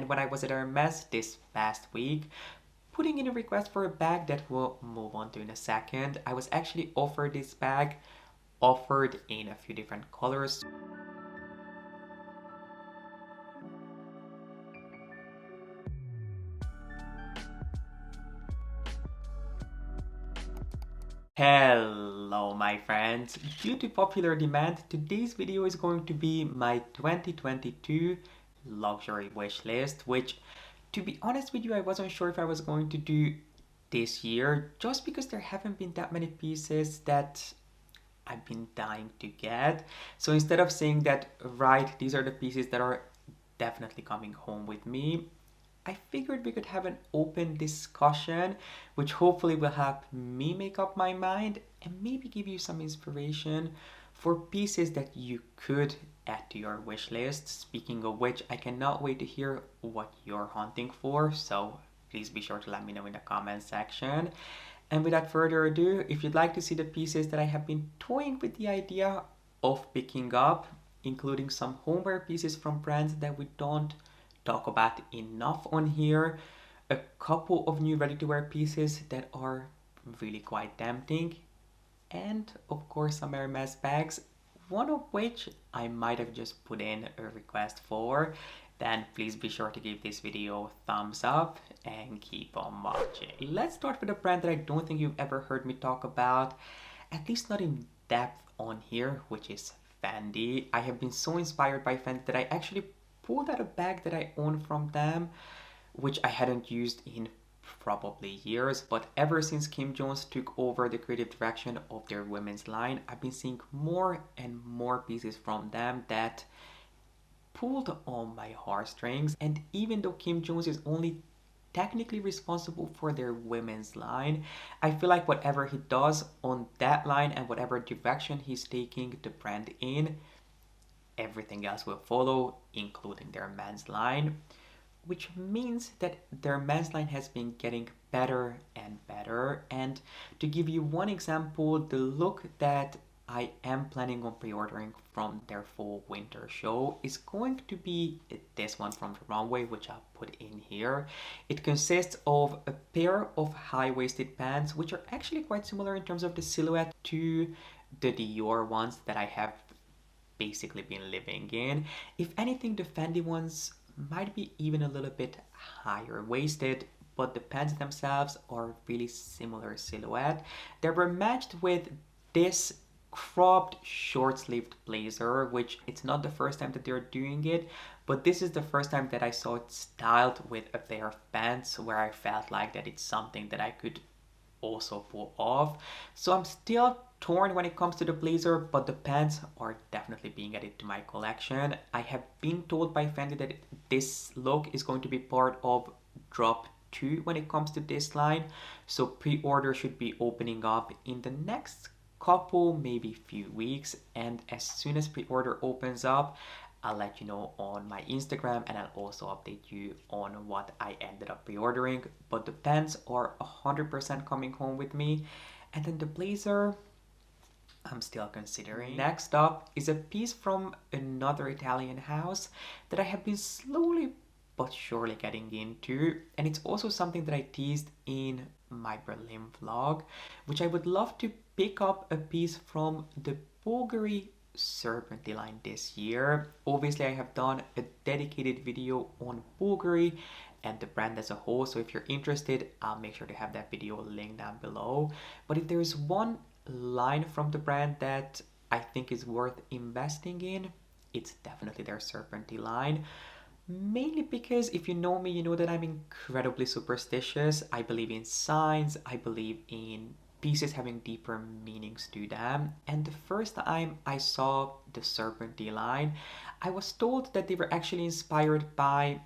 and when I was at Hermes this past week, putting in a request for a bag that we'll move on to in a second, I was actually offered this bag, offered in a few different colors. Hello my friends, due to popular demand, today's video is going to be my 2022 luxury wish list, which to be honest with you, I wasn't sure if I was going to do this year just because there haven't been that many pieces that I've been dying to get. So instead of saying that, right, these are the pieces that are definitely coming home with me, I figured we could have an open discussion, which hopefully will help me make up my mind and maybe give you some inspiration for pieces that you could add to your wish list. Speaking of which, I cannot wait to hear what you're hunting for, so please be sure to let me know in the comment section. And without further ado, if you'd like to see the pieces that I have been toying with the idea of picking up, including some homeware pieces from brands that we don't talk about enough on here, a couple of new ready-to-wear pieces that are really quite tempting, and of course some Hermes bags, one of which I might have just put in a request for, then please be sure to give this video a thumbs up and keep on watching. Let's start with a brand that I don't think you've ever heard me talk about, at least not in depth on here, which is Fendi. I have been so inspired by Fendi that I actually pulled out a bag that I own from them, which I hadn't used in probably years, but ever since Kim Jones took over the creative direction of their women's line, I've been seeing more and more pieces from them that pulled on my heartstrings. And even though Kim Jones is only technically responsible for their women's line, I feel like whatever he does on that line and whatever direction he's taking the brand in, everything else will follow, including their men's line, which means that their men's line has been getting better and better. And to give you one example, the look that I am planning on pre-ordering from their fall winter show is going to be this one from the runway, which I'll put in here. It consists of a pair of high-waisted pants, which are actually quite similar in terms of the silhouette to the Dior ones that I have basically been living in. If anything, the Fendi ones might be even a little bit higher waisted, but the pants themselves are really similar silhouette. They were matched with this cropped short-sleeved blazer, which it's not the first time that they're doing it, but this is the first time that I saw it styled with a pair of pants where I felt like that it's something that I could also pull off. So I'm still torn when it comes to the blazer, but the pants are definitely being added to my collection. I have been told by Fendi that this look is going to be part of drop 2 when it comes to this line, so pre-order should be opening up in the next couple, maybe few weeks, and as soon as pre-order opens up, I'll let you know on my Instagram, and I'll also update you on what I ended up pre-ordering. But the pants are 100% coming home with me, and then the blazer I'm still considering. Next up is a piece from another Italian house that I have been slowly but surely getting into, and it's also something that I teased in my Berlin vlog, which I would love to pick up a piece from the Bvlgari Serpenti line this year. Obviously, I have done a dedicated video on Bvlgari and the brand as a whole, so if you're interested, I'll make sure to have that video linked down below. But if there is one line from the brand that I think is worth investing in, it's definitely their Serpenti line. Mainly because if you know me, you know that I'm incredibly superstitious. I believe in signs, I believe in pieces having deeper meanings to them. And the first time I saw the Serpenti line, I was told that they were actually inspired by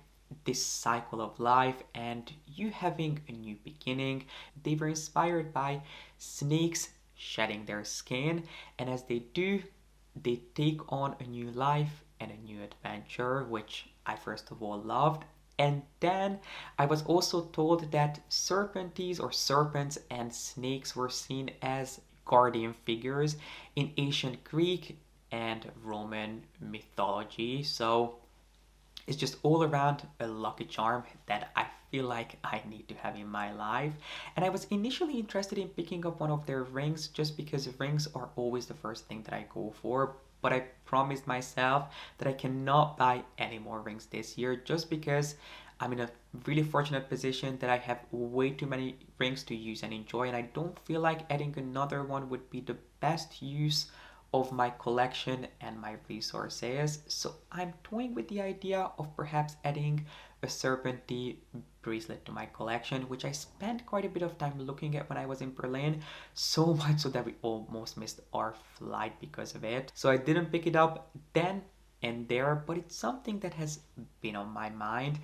this cycle of life and you having a new beginning. They were inspired by snakes shedding their skin, and as they do, they take on a new life and a new adventure, which I first of all loved. And then I was also told that serpentes or serpents and snakes were seen as guardian figures in ancient Greek and Roman mythology. So It's just all around a lucky charm that I feel like I need to have in my life. And I was initially interested in picking up one of their rings just because rings are always the first thing that I go for. But I promised myself that I cannot buy any more rings this year just because I'm in a really fortunate position that I have way too many rings to use and enjoy, and I don't feel like adding another one would be the best use of my collection and my resources. So I'm toying with the idea of perhaps adding a Serpenti bracelet to my collection, which I spent quite a bit of time looking at when I was in Berlin, so much so that we almost missed our flight because of it. So I didn't pick it up then and there, but it's something that has been on my mind.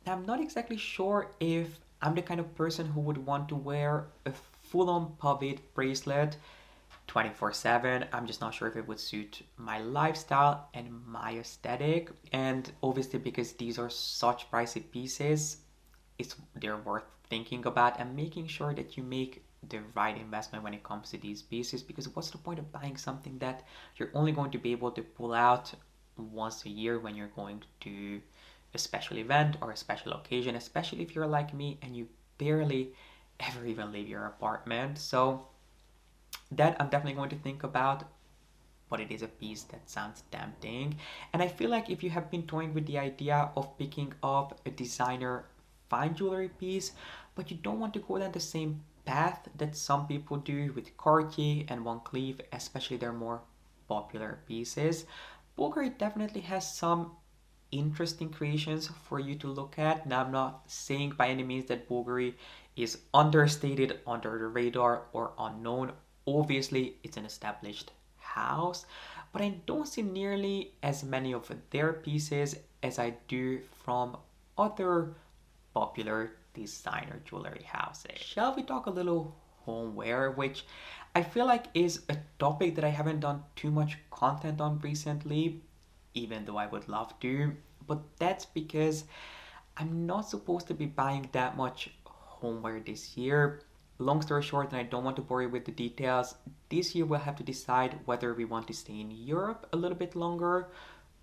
I'm not exactly sure if I'm the kind of person who would want to wear a full-on paved bracelet 24/7. I'm just not sure if it would suit my lifestyle and my aesthetic. And obviously, because these are such pricey pieces, they're worth thinking about and making sure that you make the right investment when it comes to these pieces. Because what's the point of buying something that you're only going to be able to pull out once a year when you're going to a special event or a special occasion, especially if you're like me and you barely ever even leave your apartment. So that I'm definitely going to think about, but it is a piece that sounds tempting. And I feel like if you have been toying with the idea of picking up a designer fine jewelry piece, but you don't want to go down the same path that some people do with Cartier and Van Cleef, especially their more popular pieces, Bulgari definitely has some interesting creations for you to look at. Now, I'm not saying by any means that Bulgari is understated, under the radar, or unknown. Obviously, it's an established house, but I don't see nearly as many of their pieces as I do from other popular designer jewelry houses. Shall we talk a little homeware, which I feel like is a topic that I haven't done too much content on recently, even though I would love to. But that's because I'm not supposed to be buying that much homeware this year. Long story short, and I don't want to bore you with the details, this year we'll have to decide whether we want to stay in Europe a little bit longer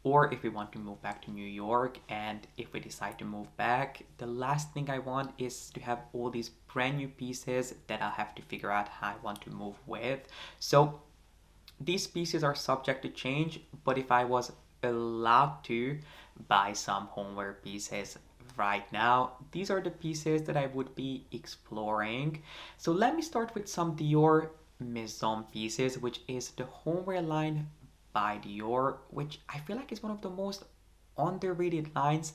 or if we want to move back to New York. And if we decide to move back, the last thing I want is to have all these brand new pieces that I'll have to figure out how I want to move with. So these pieces are subject to change, but if I was allowed to buy some homeware pieces right now, these are the pieces that I would be exploring. So let me start with some Dior Maison pieces, which is the homeware line by Dior, which I feel like is one of the most underrated lines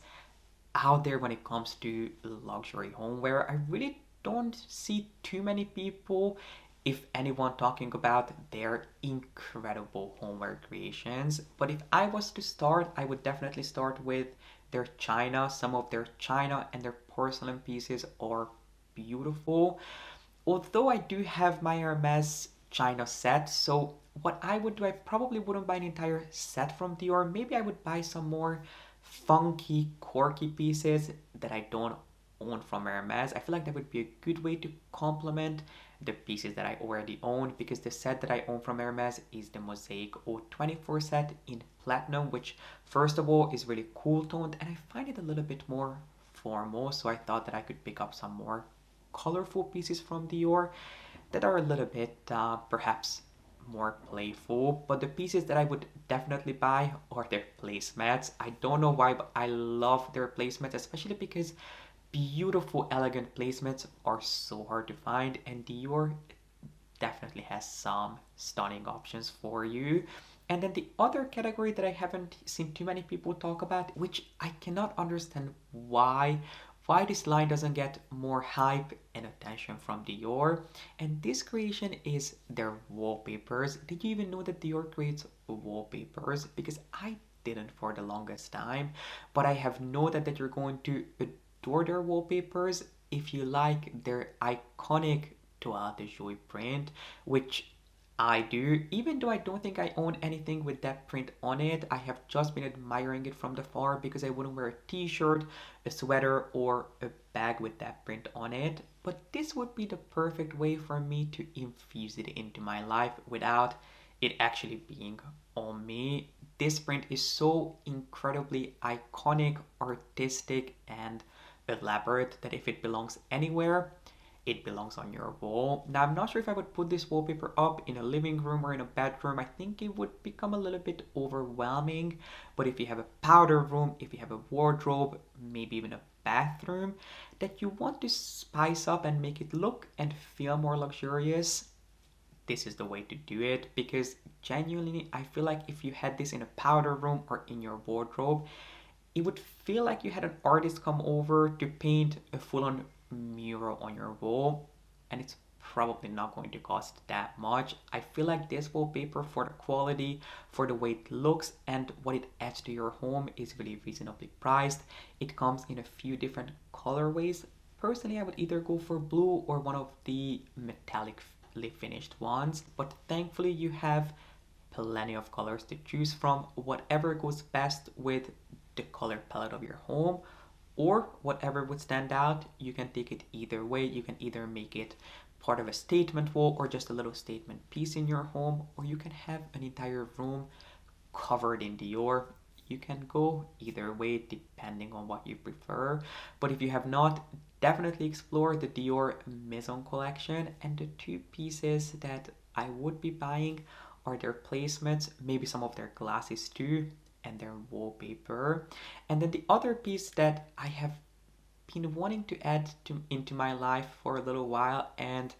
out there when it comes to luxury homeware. I really don't see too many people, if anyone, talking about their incredible homeware creations. But if I was to start, I would definitely start with their china. Some of their china and their porcelain pieces are beautiful. Although I do have my Hermes china set, so what I would do, I probably wouldn't buy an entire set from Dior. Maybe I would buy some more funky, quirky pieces that I don't own from Hermes. I feel like that would be a good way to complement the pieces that I already own, because the set that I own from Hermes is the Mosaic 024 set in platinum, which first of all is really cool toned and I find it a little bit more formal. So I thought that I could pick up some more colorful pieces from Dior that are a little bit perhaps more playful. But the pieces that I would definitely buy are their placemats. I don't know why, but I love their placemats, especially because beautiful, elegant placemats are so hard to find, and Dior definitely has some stunning options for you. And then the other category that I haven't seen too many people talk about, which I cannot understand why this line doesn't get more hype and attention from Dior. And this creation is their wallpapers. Did you even know that Dior creates wallpapers? Because I didn't for the longest time, but I have noted that you're going to adore their wallpapers if you like their iconic Toile de Joie print, which I do. Even though I don't think I own anything with that print on it, I have just been admiring it from the far because I wouldn't wear a t-shirt, a sweater, or a bag with that print on it. But this would be the perfect way for me to infuse it into my life without it actually being on me. This print is so incredibly iconic, artistic, and elaborate that if it belongs anywhere, it belongs on your wall. Now, I'm not sure if I would put this wallpaper up in a living room or in a bedroom. I think it would become a little bit overwhelming. But if you have a powder room, if you have a wardrobe, maybe even a bathroom that you want to spice up and make it look and feel more luxurious, this is the way to do it. Because genuinely, I feel like if you had this in a powder room or in your wardrobe, it would feel like you had an artist come over to paint a full-on mural on your wall, and it's probably not going to cost that much. I feel like this wallpaper, for the quality, for the way it looks, and what it adds to your home, is really reasonably priced. It comes in a few different colorways. Personally, I would either go for blue or one of the metallically finished ones, but thankfully you have plenty of colors to choose from. Whatever goes best with the color palette of your home, or whatever would stand out, you can take it either way. You can either make it part of a statement wall or just a little statement piece in your home, or you can have an entire room covered in Dior. You can go either way depending on what you prefer. But if you have not, definitely explore the Dior Maison collection. And the two pieces that I would be buying are their placements, maybe some of their glasses too, and their wallpaper. And then the other piece that I have been wanting to add into my life for a little while, and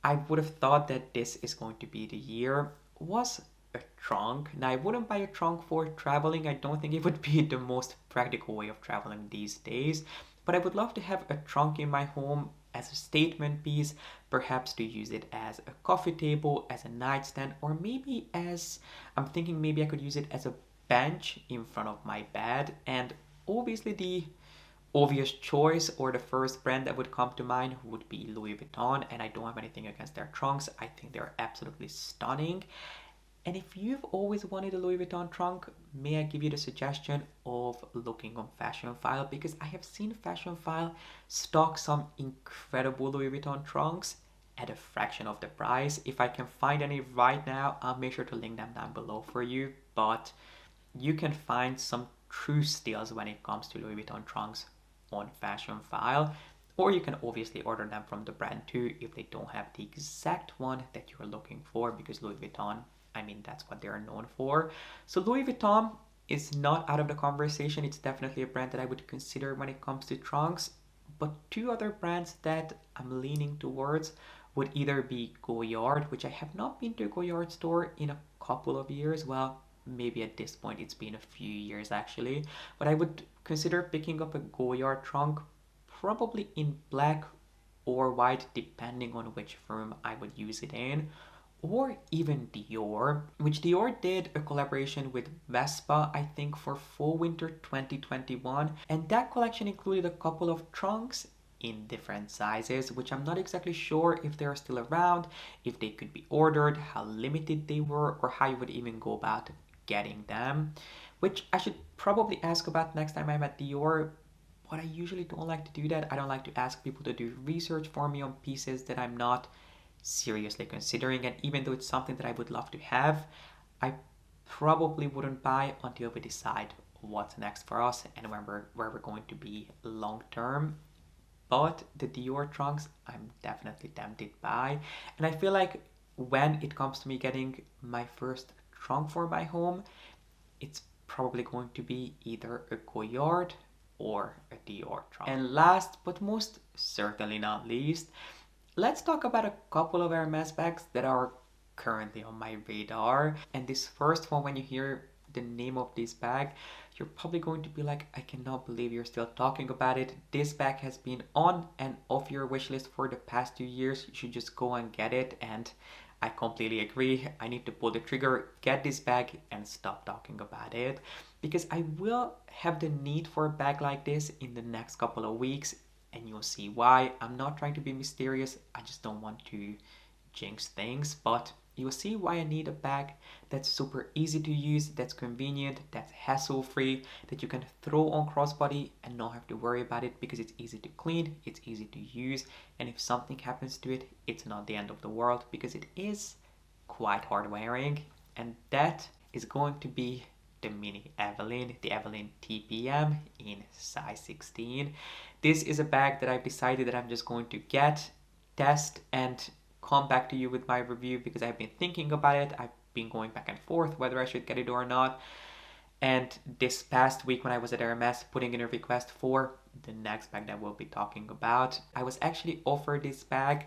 I would have thought that this is going to be the year, was a trunk. Now, I wouldn't buy a trunk for traveling. I don't think it would be the most practical way of traveling these days, but I would love to have a trunk in my home as a statement piece, perhaps to use it as a coffee table, as a nightstand, or maybe as, I'm thinking maybe I could use it as a bench in front of my bed. And obviously the obvious choice, or the first brand that would come to mind, would be Louis Vuitton, and I don't have anything against their trunks. I think they're absolutely stunning. And if you've always wanted a Louis Vuitton trunk, may I give you the suggestion of looking on Fashionphile, because I have seen Fashionphile stock some incredible Louis Vuitton trunks at a fraction of the price. If I can find any right now, I'll make sure to link them down below for you. But you can find some true steals when it comes to Louis Vuitton trunks on Fashionphile, or you can obviously order them from the brand too if they don't have the exact one that you're looking for, because Louis Vuitton, I mean, that's what they're known for. So Louis Vuitton is not out of the conversation. It's definitely a brand that I would consider when it comes to trunks. But two other brands that I'm leaning towards would either be Goyard, which I have not been to a Goyard store in a couple of years. Well, maybe at this point it's been a few years actually, but I would consider picking up a Goyard trunk, probably in black or white depending on which firm I would use it in, or even Dior, which Dior did a collaboration with Vespa, I think, for fall winter 2021, and that collection included a couple of trunks in different sizes, which I'm not exactly sure if they're still around, if they could be ordered, how limited they were, or how you would even go about getting them, which I should probably ask about next time I'm at Dior. But I usually don't like to do that. I don't like to ask people to do research for me on pieces that I'm not seriously considering, and even though it's something that I would love to have, I probably wouldn't buy until we decide what's next for us and where we're going to be long term. But the Dior trunks, I'm definitely tempted by, and I feel like when it comes to me getting my first trunk for my home, it's probably going to be either a Goyard or a Dior trunk. And last but most certainly not least, let's talk about a couple of Hermes bags that are currently on my radar. And this first one, when you hear the name of this bag, you're probably going to be like, I cannot believe you're still talking about it. This bag has been on and off your wish list for the past 2 years. You should just go and get it. And I completely agree. I need to pull the trigger, get this bag, and stop talking about it, because I will have the need for a bag like this in the next couple of weeks, and you'll see why. I'm not trying to be mysterious. I just don't want to jinx things, but you'll see why I need a bag that's super easy to use, that's convenient, that's hassle-free, that you can throw on crossbody and not have to worry about it, because it's easy to clean, it's easy to use, and if something happens to it, it's not the end of the world, because it is quite hard wearing, and that is going to be the mini Evelyn, the Evelyn TPM in size 16. This is a bag that I've decided that I'm just going to get, test, and come back to you with my review because I've been thinking about it. I've been going back and forth whether I should get it or not. And this past week when I was at Hermes putting in a request for the next bag that we'll be talking about, I was actually offered this bag,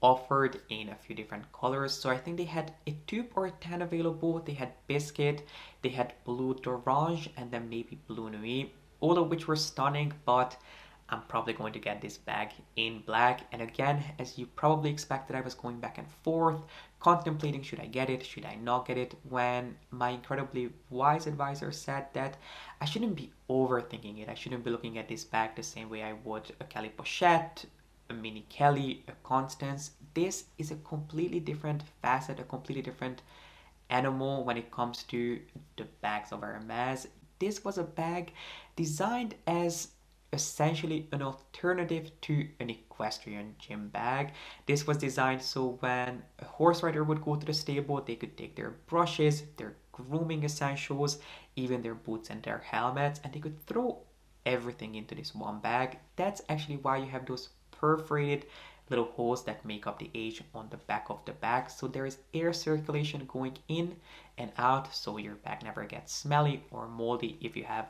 offered in a few different colors. So I think they had a tube or a 10 available. They had biscuit, they had blue d'orange, and then maybe blue nuit, all of which were stunning, but I'm probably going to get this bag in black. And again, as you probably expected, I was going back and forth, contemplating should I get it, should I not get it, when my incredibly wise advisor said that I shouldn't be overthinking it. I shouldn't be looking at this bag the same way I would a Kelly Pochette, a Mini Kelly, a Constance. This is a completely different facet, a completely different animal when it comes to the bags of Hermes. This was a bag designed as essentially an alternative to an equestrian gym bag. This was designed so when a horse rider would go to the stable, they could take their brushes, their grooming essentials, even their boots and their helmets, and they could throw everything into this one bag. That's actually why you have those perforated little holes that make up the edge on the back of the bag, so there is air circulation going in and out, so your bag never gets smelly or moldy if you have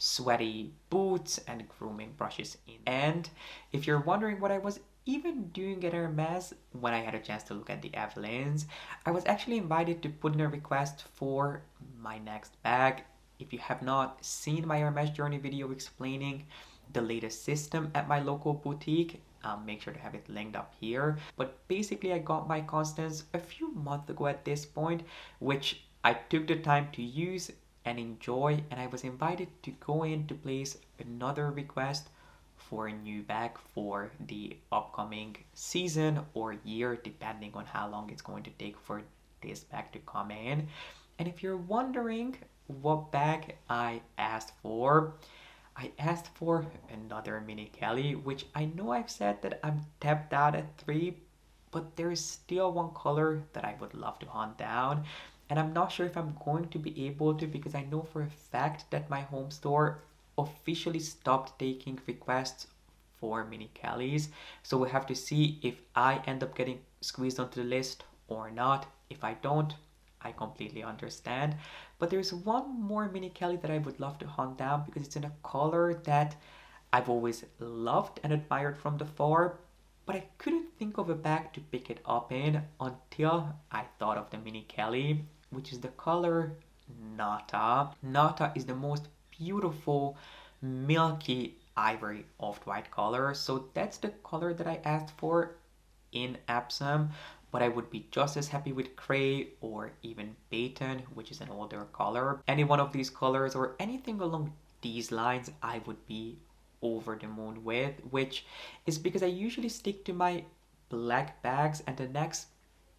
sweaty boots and grooming brushes in. And if you're wondering what I was even doing at Hermes when I had a chance to look at the Evelyns, I was actually invited to put in a request for my next bag. If you have not seen my Hermes journey video explaining the latest system at my local boutique, make sure to have it linked up here. But basically I got my Constance a few months ago at this point, which I took the time to use and enjoy, and I was invited to go in to place another request for a new bag for the upcoming season or year, depending on how long it's going to take for this bag to come in. And if you're wondering what bag I asked for another Mini Kelly, which I know I've said that I'm tapped out at 3, but there is still one color that I would love to hunt down. And I'm not sure if I'm going to be able to, because I know for a fact that my home store officially stopped taking requests for Mini Kellys. So we'll have to see if I end up getting squeezed onto the list or not. If I don't, I completely understand. But there's one more Mini Kelly that I would love to hunt down because it's in a color that I've always loved and admired from the far, but I couldn't think of a bag to pick it up in until I thought of the Mini Kelly, which is the color Nata. Nata is the most beautiful milky ivory off-white color, so that's the color that I asked for in Epsom, but I would be just as happy with Cray or even Baton, which is an older color. Any one of these colors or anything along these lines I would be over the moon with, which is because I usually stick to my black bags, and the next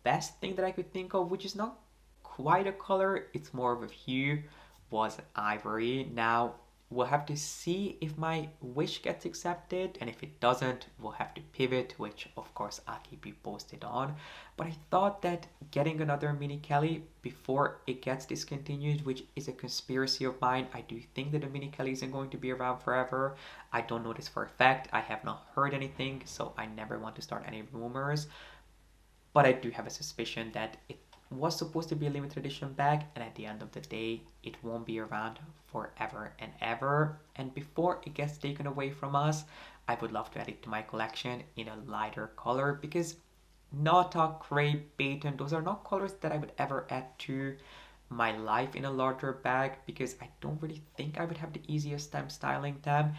best thing that I could think of, which is not quite a color, it's more of a hue, was ivory. Now we'll have to see if my wish gets accepted, and if it doesn't, we'll have to pivot, which of course I'll keep you posted on. But I thought that getting another Mini Kelly before it gets discontinued, which is a conspiracy of mine, I do think that the Mini Kelly isn't going to be around forever. I don't know this for a fact, I have not heard anything, so I never want to start any rumors, but I do have a suspicion that it was supposed to be a limited edition bag, and at the end of the day it won't be around forever and ever. And before it gets taken away from us, I would love to add it to my collection in a lighter color, because Nata, Cray, Baton, those are not colors that I would ever add to my life in a larger bag, because I don't really think I would have the easiest time styling them.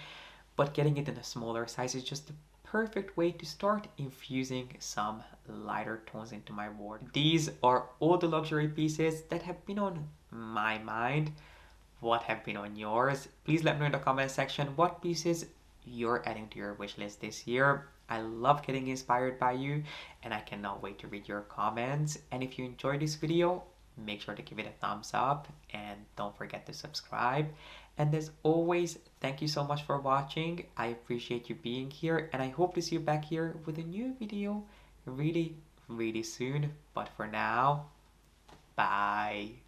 But getting it in a smaller size is just the perfect way to start infusing some lighter tones into my wardrobe. These are all the luxury pieces that have been on my mind. What have been on yours? Please let me know in the comment section what pieces you're adding to your wish list this year. I love getting inspired by you, and I cannot wait to read your comments. And if you enjoyed this video, make sure to give it a thumbs up and don't forget to subscribe. And as always, thank you so much for watching. I appreciate you being here, and I hope to see you back here with a new video really soon. But for now, Bye.